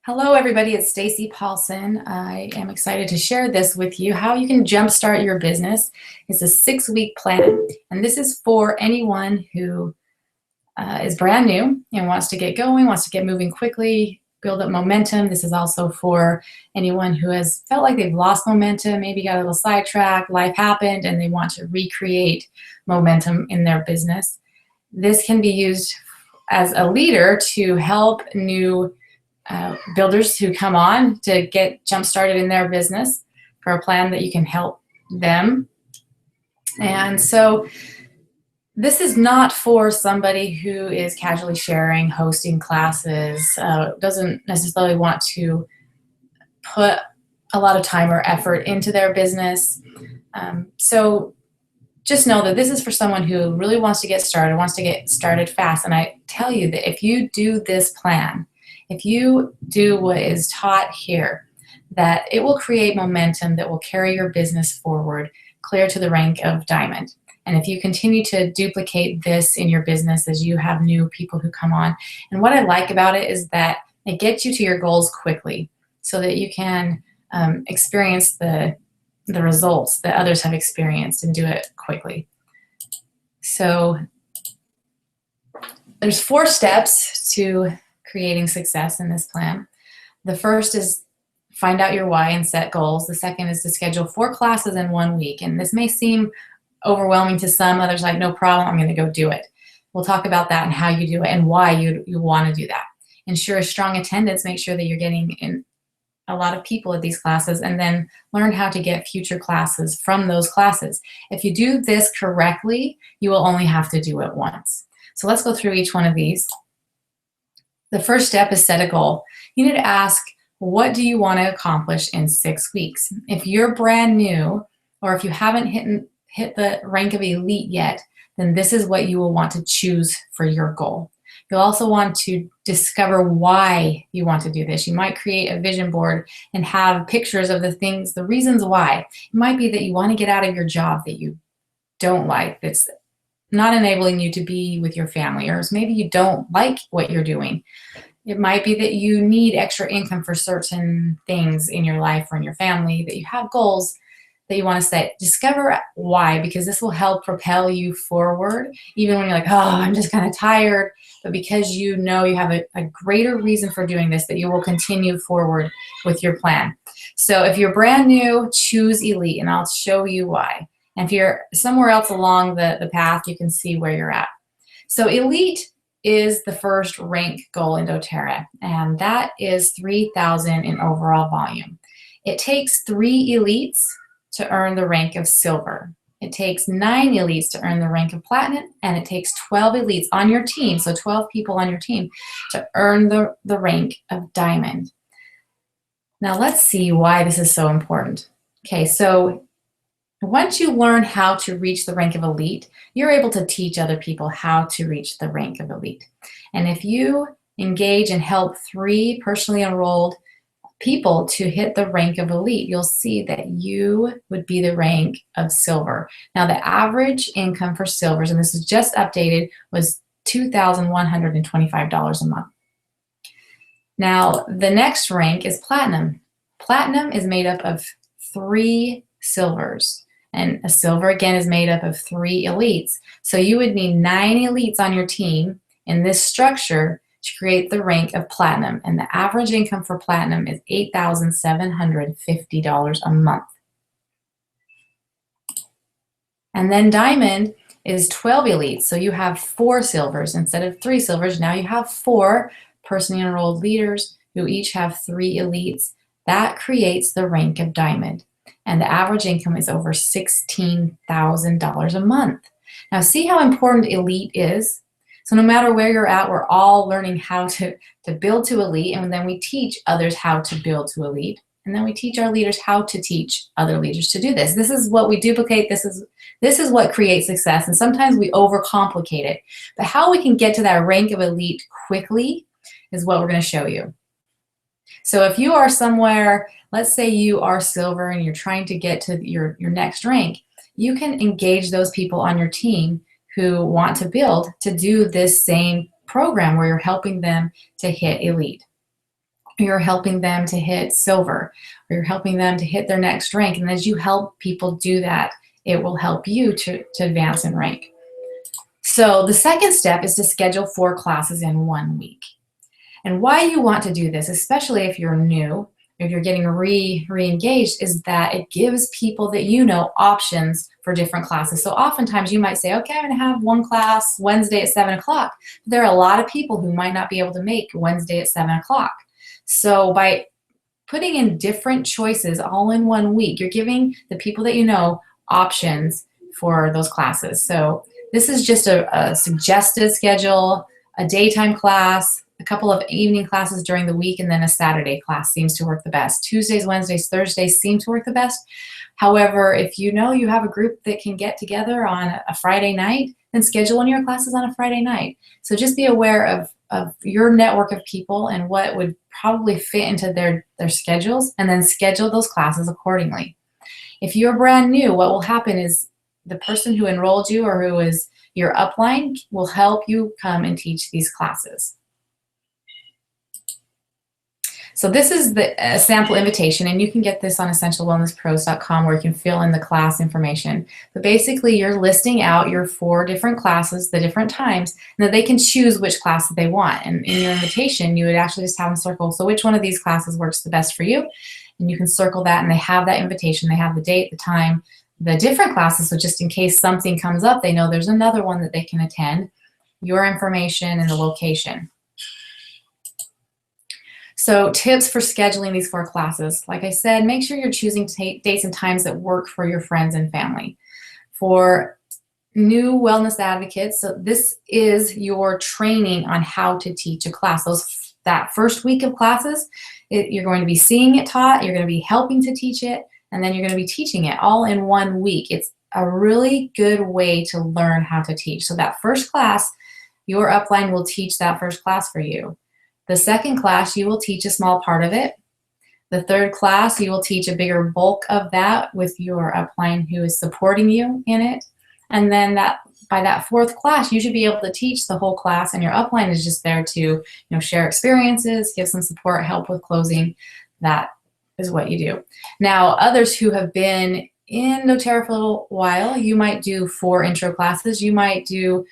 Hello, everybody. It's Stacy Paulson. I am excited to share this with you, how you can jumpstart your business. It's a 6-week plan, and this is for anyone who is brand new and wants to get going, wants to get moving quickly, build up momentum. This is also for anyone who has felt like they've lost momentum, maybe got a little sidetracked, life happened, and they want to recreate momentum in their business. This can be used as a leader to help new builders who come on to get jump started in their business for a plan that you can help them. And so this is not for somebody who is casually sharing, hosting classes, doesn't necessarily want to put a lot of time or effort into their business. So just know that this is for someone who really wants to get started fast. And I tell you that if you do this plan, if you do what is taught here, that it will create momentum that will carry your business forward, clear to the rank of diamond. And if you continue to duplicate this in your business as you have new people who come on, and what I like about it is that it gets you to your goals quickly so that you can experience the results that others have experienced and do it quickly. So there's 4 steps to creating success in this plan. The first is find out your why and set goals. The second is to schedule 4 classes in 1 week. And this may seem overwhelming to some, others like, no problem, I'm going to go do it. We'll talk about that and how you do it and why you want to do that. Ensure a strong attendance, make sure that you're getting in a lot of people at these classes, and then learn how to get future classes from those classes. If you do this correctly, you will only have to do it once. So let's go through each one of these. The first step is set a goal. You need to ask, what do you want to accomplish in 6 weeks? If you're brand new, or if you haven't hit the rank of elite yet, then this is what you will want to choose for your goal. You'll also want to discover why you want to do this. You might create a vision board and have pictures of the things, the reasons why. It might be that you want to get out of your job that you don't like, that's not enabling you to be with your family, or maybe you don't like what you're doing. It might be that you need extra income for certain things in your life or in your family, that you have goals that you want to set. Discover why, because this will help propel you forward, even when you're like, oh, I'm just kind of tired, but because you know you have a greater reason for doing this, that you will continue forward with your plan. So if you're brand new, choose elite, and I'll show you why. And if you're somewhere else along the path, you can see where you're at. So elite is the first rank goal in doTERRA, and that is 3,000 in overall volume. It takes 3 elites to earn the rank of silver. It takes 9 elites to earn the rank of platinum, and it takes 12 elites on your team, so 12 people on your team, to earn the rank of diamond. Now let's see why this is so important. Okay, so once you learn how to reach the rank of elite, you're able to teach other people how to reach the rank of elite. And if you engage and help 3 personally enrolled people to hit the rank of elite, you'll see that you would be the rank of silver. Now, the average income for silvers, and this is just updated, was $2,125 a month. Now, the next rank is platinum. Platinum is made up of 3 silvers. And a silver, again, is made up of 3 elites. So you would need 9 elites on your team in this structure to create the rank of platinum. And the average income for platinum is $8,750 a month. And then diamond is 12 elites. So you have 4 silvers instead of 3 silvers. Now you have 4 personally enrolled leaders who each have 3 elites. That creates the rank of diamond. And the average income is over $16,000 a month. Now see how important elite is? So no matter where you're at, we're all learning how to build to elite, and then we teach others how to build to elite. And then we teach our leaders how to teach other leaders to do this. This is what we duplicate. This is what creates success. And sometimes we overcomplicate it. But how we can get to that rank of elite quickly is what we're going to show you. So if you are somewhere, let's say you are silver and you're trying to get to your next rank, you can engage those people on your team who want to build to do this same program where you're helping them to hit elite. you're helping them to hit silver, or you're helping them to hit their next rank. And as you help people do that, it will help you to advance in rank. So the second step is to schedule 4 classes in 1 week. And why you want to do this, especially if you're new, if you're getting re-engaged, is that it gives people that you know options for different classes. So oftentimes you might say, okay, I'm going to have one class Wednesday at 7 o'clock. There are a lot of people who might not be able to make Wednesday at 7 o'clock. So by putting in different choices all in 1 week, you're giving the people that you know options for those classes. So this is just a suggested schedule, a daytime class, a couple of evening classes during the week, and then a Saturday class seems to work the best. Tuesdays, Wednesdays, Thursdays seem to work the best. However, if you know you have a group that can get together on a Friday night, then schedule one of your classes on a Friday night. So just be aware of your network of people and what would probably fit into their schedules, and then schedule those classes accordingly. If you're brand new, what will happen is the person who enrolled you or who is your upline will help you come and teach these classes. So this is the sample invitation, and you can get this on essentialwellnesspros.com, where you can fill in the class information. But basically, you're listing out your 4 different classes, the different times, and that they can choose which class that they want. And in your invitation, you would actually just have them circle, so which one of these classes works the best for you? And you can circle that, and they have that invitation. They have the date, the time, the different classes, so just in case something comes up, they know there's another one that they can attend, your information, and the location. So tips for scheduling these 4 classes. Like I said, make sure you're choosing dates and times that work for your friends and family. For new wellness advocates, so this is your training on how to teach a class. That first week of classes, you're going to be seeing it taught, you're going to be helping to teach it, and then you're going to be teaching it all in 1 week. It's a really good way to learn how to teach. So that first class, your upline will teach that first class for you. The second class, you will teach a small part of it. The third class, you will teach a bigger bulk of that with your upline who is supporting you in it. And then by that 4th class, you should be able to teach the whole class, and your upline is just there to share experiences, give some support, help with closing. That is what you do. Now, others who have been in doTERRA for a little while, you might do 4 intro classes. You might do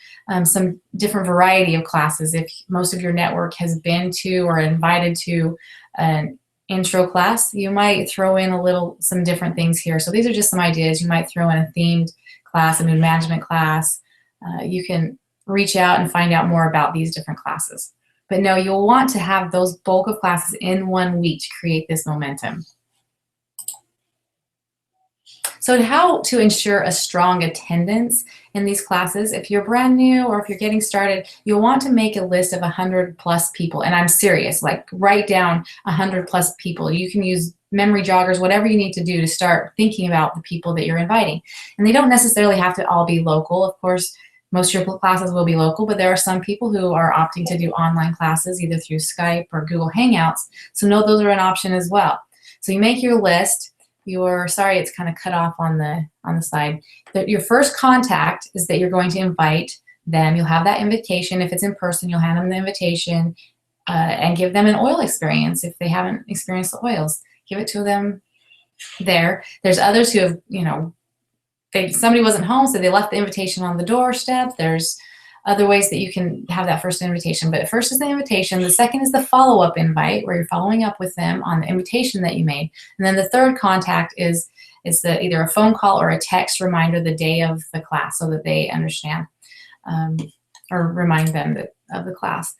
some different variety of classes. If most of your network has been to or invited to an intro class, you might throw in some different things here. So these are just some ideas. You might throw in a themed class, a mood management class. You can reach out and find out more about these different classes. But no, you'll want to have those bulk of classes in 1 week to create this momentum. So how to ensure a strong attendance in these classes, if you're brand new or if you're getting started, you'll want to make a list of 100+ people. And I'm serious, like write down 100+ people. You can use memory joggers, whatever you need to do to start thinking about the people that you're inviting. And they don't necessarily have to all be local. Of course, most of your classes will be local, but there are some people who are opting to do online classes either through Skype or Google Hangouts. So know those are an option as well. So you make your list. Sorry, it's kind of cut off on the side. Your first contact is that you're going to invite them. You'll have that invitation. If it's in person, you'll hand them the invitation and give them an oil experience if they haven't experienced the oils. Give it to them there. There's others who have, somebody wasn't home, so they left the invitation on the doorstep. There's other ways that you can have that first invitation. But first is the invitation. The second is the follow-up invite, where you're following up with them on the invitation that you made. And then the third contact is either a phone call or a text reminder the day of the class, so that they understand or remind them of the class.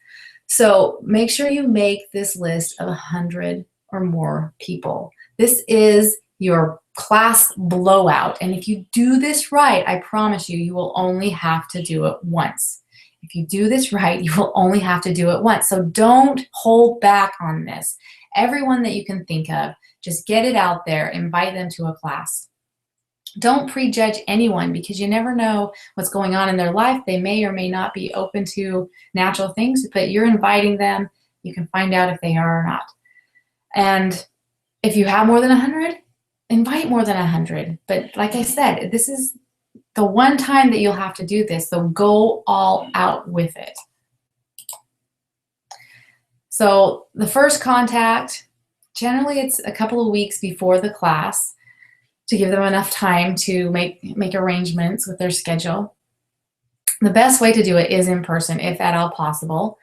So make sure you make this list of 100 or more people. This is your class blowout. And if you do this right, I promise you, you will only have to do it once. If you do this right, you will only have to do it once. So don't hold back on this. Everyone that you can think of, just get it out there, invite them to a class. Don't prejudge anyone, because you never know what's going on in their life. They may or may not be open to natural things, but you're inviting them. You can find out if they are or not. And if you have more than 100, invite more than 100. But like I said, this is the one time that you'll have to do this, so go all out with it. So the first contact, generally it's a couple of weeks before the class to give them enough time to make arrangements with their schedule. The best way to do it is in person, if at all possible.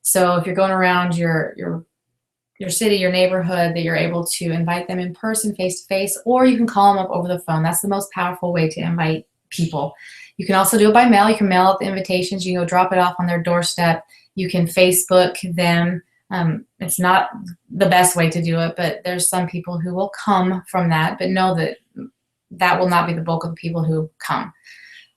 So if you're going around your city, your neighborhood, that you're able to invite them in person, face to face, or you can call them up over the phone. That's the most powerful way to invite people. You can also do it by mail. You can mail out the invitations. You can go drop it off on their doorstep. You can Facebook them. It's not the best way to do it, but there's some people who will come from that, but know that that will not be the bulk of the people who come.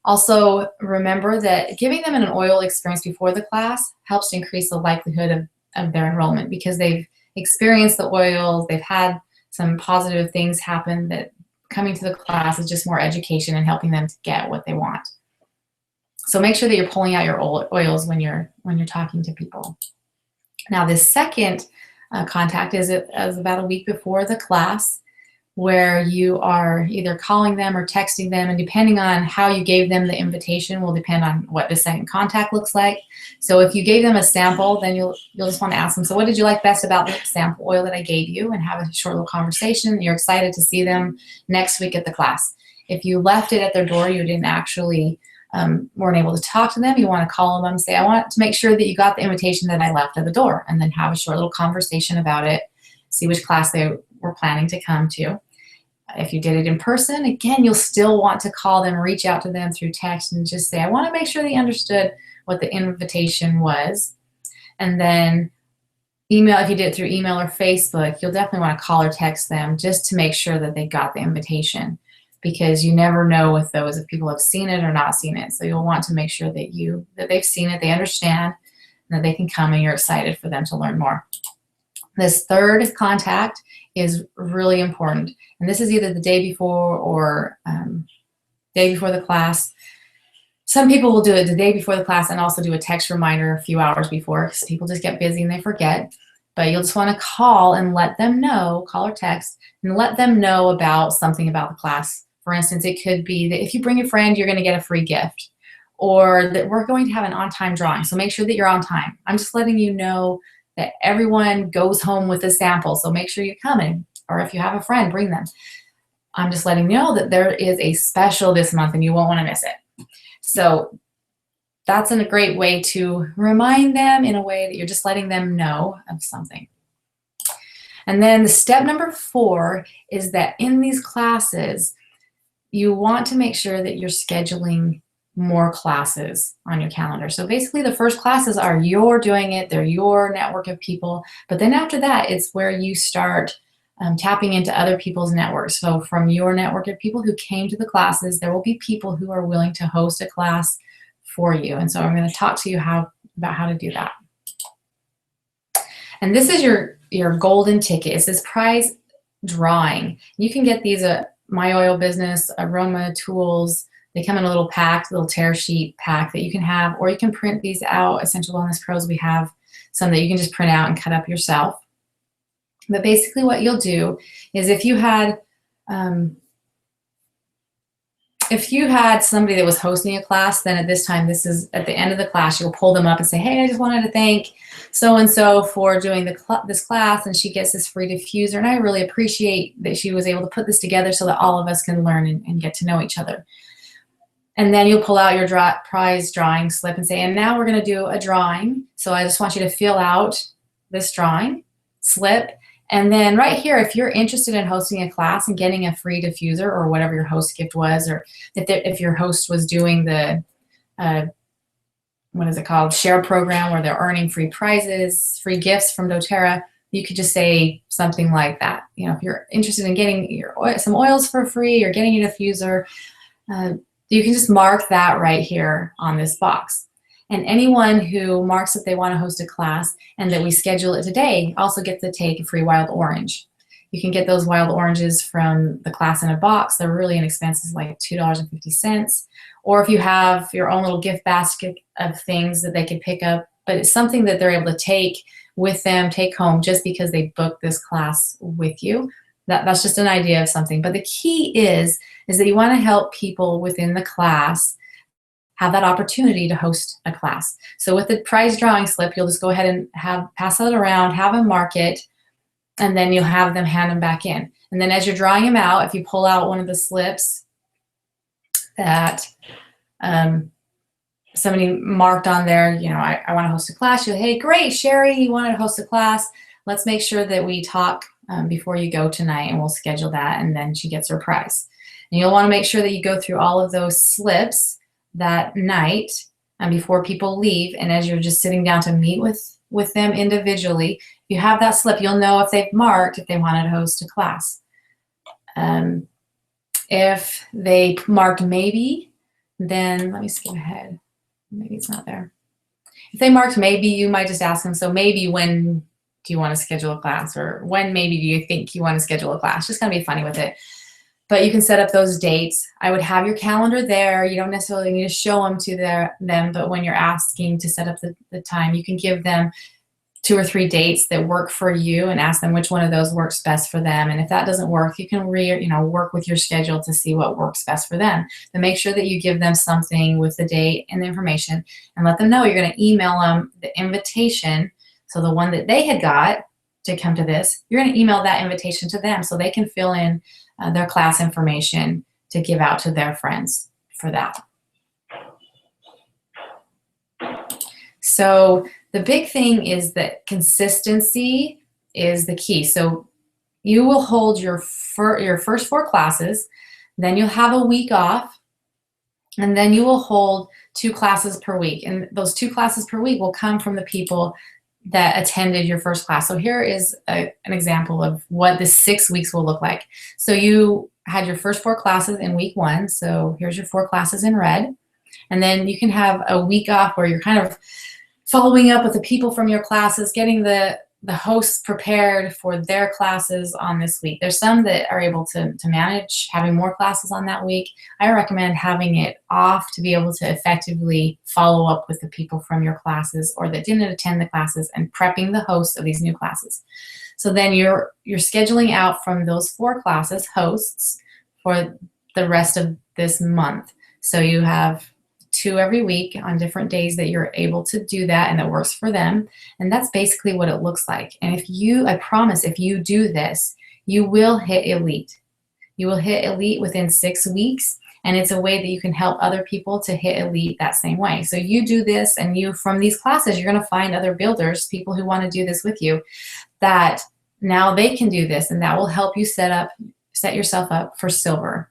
Also, remember that giving them an oil experience before the class helps to increase the likelihood of their enrollment, because they've experienced the oils, they've had some positive things happen, that coming to the class is just more education and helping them to get what they want. So make sure that you're pulling out your oils when you're talking to people. Now, this second contact is about a week before the class, where you are either calling them or texting them, and depending on how you gave them the invitation will depend on what the second contact looks like. So if you gave them a sample, then you'll just want to ask them, so what did you like best about the sample oil that I gave you, and have a short little conversation. You're excited to see them next week at the class. If you left it at their door, you didn't actually weren't able to talk to them, you want to call them and say, I want to make sure that you got the invitation that I left at the door, and then have a short little conversation about it, see which class they were planning to come to. If you did it in person, again, you'll still want to call them, reach out to them through text, and just say, I want to make sure they understood what the invitation was. And then email, if you did it through email or Facebook, you'll definitely want to call or text them just to make sure that they got the invitation, because you never know with those if people have seen it or not seen it. So you'll want to make sure that they've seen it, they understand, and that they can come, and you're excited for them to learn more. This third contact is really important, and this is either the day before or day before the class. Some people will do it the day before the class and also do a text reminder a few hours before, because people just get busy and they forget. But you'll just want to call and let them know, call or text, and let them know about something about the class. For instance, it could be that if you bring a friend, you're going to get a free gift, or that we're going to have an on-time drawing, so make sure that you're on time. I'm just letting you know that everyone goes home with a sample, so make sure you come in, or if you have a friend, bring them. I'm just letting you know that there is a special this month and you won't want to miss it. So that's a great way to remind them in a way that you're just letting them know of something. And then the step number 4 is that in these classes, you want to make sure that you're scheduling more classes on your calendar. So basically the first classes are you're doing it, they're your network of people, but then after that, it's where you start tapping into other people's networks. So from your network of people who came to the classes, there will be people who are willing to host a class for you. And so I'm going to talk to you about how to do that. And this is your golden ticket. It's this prize drawing. You can get these at My Oil Business, Aroma Tools. They come in a little pack, little tear sheet pack that you can have, or you can print these out. Essential Wellness Pros, we have some that you can just print out and cut up yourself. But basically what you'll do is if you had somebody that was hosting a class, then at this time, this is at the end of the class, you'll pull them up and say, hey, I just wanted to thank so-and-so for doing this class, and she gets this free diffuser, and I really appreciate that she was able to put this together so that all of us can learn and get to know each other. And then you'll pull out your prize drawing slip and say, and now we're going to do a drawing. So I just want you to fill out this drawing slip. And then right here, if you're interested in hosting a class and getting a free diffuser or whatever your host gift was, or if your host was doing the, what is it called, share program where they're earning free prizes, free gifts from doTERRA, you could just say something like that. You know, if you're interested in getting some oils for free or getting a diffuser, you can just mark that right here on this box. And anyone who marks that they want to host a class and that we schedule it today also gets to take a free wild orange. You can get those wild oranges from the class in a box. They're really inexpensive, like $2.50. Or if you have your own little gift basket of things that they could pick up, but it's something that they're able to take with them, take home, just because they booked this class with you. That's just an idea of something. But the key is that you want to help people within the class have that opportunity to host a class. So with the prize drawing slip, you'll just go ahead and pass it around, have them mark it, and then you'll have them hand them back in. And then as you're drawing them out, if you pull out one of the slips that somebody marked on there, you know, I want to host a class, you'll, hey, great, Sherry, you want to host a class. Let's make sure that we talk before you go tonight, and we'll schedule that, and then she gets her prize. And you'll want to make sure that you go through all of those slips that night before people leave, and as you're just sitting down to meet with them individually, if you have that slip, you'll know if they've marked if they wanted to host a class. If they marked maybe, then let me skip ahead. Maybe it's not there. If they marked maybe, you might just ask them, so maybe when do you want to schedule a class, or when maybe do you think you want to schedule a class? Just kind of be funny with it. But you can set up those dates. I would have your calendar there. You don't necessarily need to show them to them, but when you're asking to set up the time, you can give them 2 or 3 dates that work for you and ask them which one of those works best for them. And if that doesn't work, you can work with your schedule to see what works best for them. But make sure that you give them something with the date and the information, and let them know you're going to email them the invitation. So the one that they had got to come to this, you're going to email that invitation to them so they can fill in their class information to give out to their friends for that. So the big thing is that consistency is the key. So you will hold your first 4 classes, then you'll have a week off, and then you will hold 2 classes per week. And those 2 classes per week will come from the people that attended your first class. So here is an example of what the 6 weeks will look like. So you had your first 4 classes in week 1. So here's your 4 classes in red. And then you can have a week off where you're kind of following up with the people from your classes, getting the hosts prepared for their classes on this week. There's some that are able to manage having more classes on that week. I recommend having it off to be able to effectively follow up with the people from your classes or that didn't attend the classes and prepping the hosts of these new classes. So then you're scheduling out from those 4 classes hosts for the rest of this month. So you have 2 every week on different days that you're able to do that and that works for them. And that's basically what it looks like. And I promise, if you do this, you will hit elite. You will hit elite within 6 weeks. And it's a way that you can help other people to hit elite that same way. So you do this, and from these classes, you're going to find other builders, people who want to do this with you, that now they can do this, and that will help you set yourself up for silver.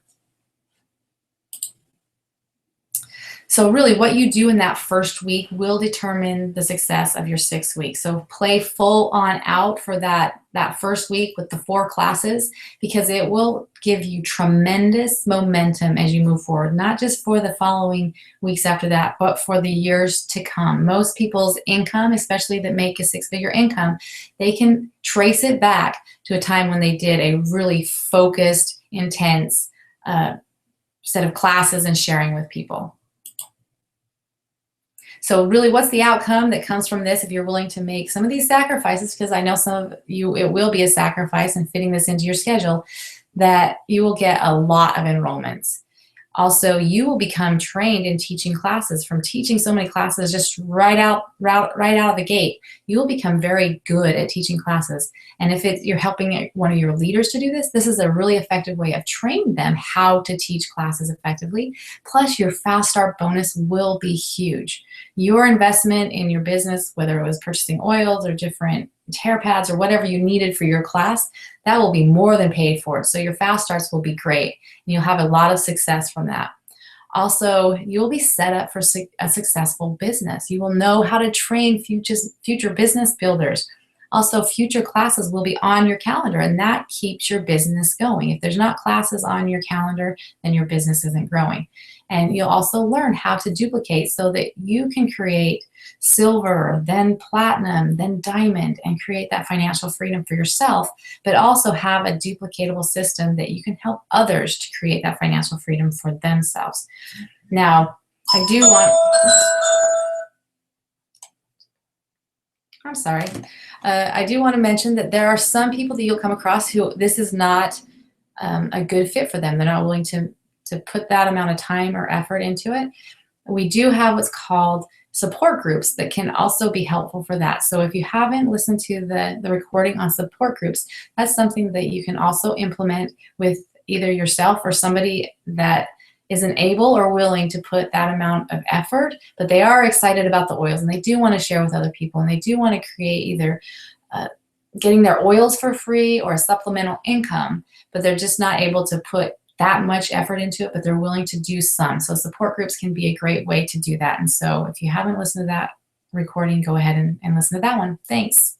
So really what you do in that first week will determine the success of your 6 weeks. So play full on out for that first week with the 4 classes, because it will give you tremendous momentum as you move forward, not just for the following weeks after that, but for the years to come. Most people's income, especially that make a 6-figure income, they can trace it back to a time when they did a really focused, intense set of classes and sharing with people. So really, what's the outcome that comes from this if you're willing to make some of these sacrifices? Because I know some of you, it will be a sacrifice in fitting this into your schedule, that you will get a lot of enrollments. Also, you will become trained in teaching classes. From teaching so many classes just right out of the gate, you will become very good at teaching classes. And if you're helping one of your leaders to do this, this is a really effective way of training them how to teach classes effectively. Plus, your fast start bonus will be huge. Your investment in your business, whether it was purchasing oils or different hair pads or whatever you needed for your class, that will be more than paid for. So your fast starts will be great, and you'll have a lot of success from that. Also, you'll be set up for a successful business. You will know how to train future business builders. Also, future classes will be on your calendar, and that keeps your business going. If there's not classes on your calendar, then your business isn't growing. And you'll also learn how to duplicate so that you can create silver, then platinum, then diamond, and create that financial freedom for yourself, but also have a duplicatable system that you can help others to create that financial freedom for themselves. Now, I do want to mention that there are some people that you'll come across who this is not a good fit for them. They're not willing to put that amount of time or effort into it. we do have what's called support groups that can also be helpful for that. So if you haven't listened to the recording on support groups, that's something that you can also implement with either yourself or somebody that isn't able or willing to put that amount of effort, but they are excited about the oils and they do want to share with other people and they do want to create either uh, getting their oils for free or a supplemental income, but they're just not able to put that much effort into it, but they're willing to do some. So support groups can be a great way to do that. And so if you haven't listened to that recording, go ahead and listen to that one. Thanks.